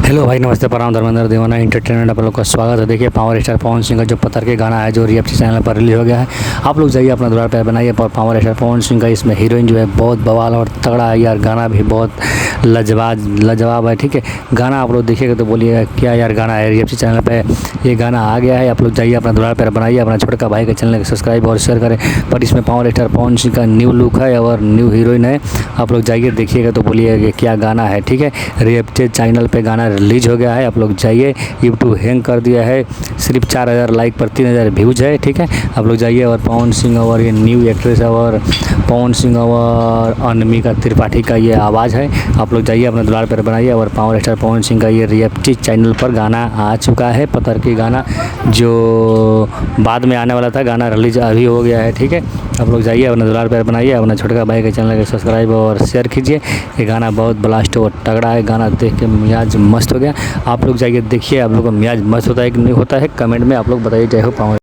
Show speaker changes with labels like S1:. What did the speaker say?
S1: Hello भाई, नमस्ते, प्रणाम। धर्मेंद्र दीवाना एंटरटेनमेंट आप लोग का स्वागत है। देखिए, पावर स्टार पवन सिंह का जो पत्थर के गाना है जो रिएक्शन चैनल पर रिलीज हो गया है, आप लोग जाइए अपना द्वार पर बनाइए। पावर स्टार पवन सिंह का इसमें हीरोइन जो है बहुत बवाल और तगड़ा है यार। गाना भी बहुत लाजवाब है। ठीक है, गाना आप लोग देखिएगा तो बोलिएगा क्या यार गाना है। रिएक्शन चैनल पर ये गाना आ गया है, आप लोग जाइए अपना द्वार पर बनाइए। अपना छोटा भाई के चैनल को सब्सक्राइब और शेयर करें। पर इसमें पावर स्टार पवन सिंह का न्यू लुक है और न्यू हीरोइन है। आप लोग जाइए देखिएगा तो बोलिएगा कि क्या गाना है। ठीक है, रिएक्शन चैनल पे गाना रिलीज हो गया है, आप लोग जाइए। यूट्यूब हैंग कर दिया है, सिर्फ 4000 लाइक पर 3000 व्यूज है। ठीक है, आप लोग जाइए। और पवन सिंह और ये न्यू एक्ट्रेस है और पवन सिंह और अनमिका त्रिपाठी का ये आवाज़ है। आप लोग जाइए अपने द्वार पर बनाइए। और पावर स्टार पवन सिंह का ये रिएक्शन चैनल पर गाना आ चुका है, पत्थर की गाना जो बाद में आने वाला था, गाना रिलीज अभी हो गया है। ठीक है, आप लोग जाइए अपने द्वार पर बनाइए। अपना छोटा भाई के चैनल को सब्सक्राइब और शेयर कीजिए। ये गाना बहुत ब्लास्ट और तगड़ा है, गाना देख के मियाज मस्त हो गया। आप लोग जाइए देखिए, आप लोग का मियाज मस्त होता है कि नहीं होता है, कमेंट में आप लोग बताइए। जय हो पावर।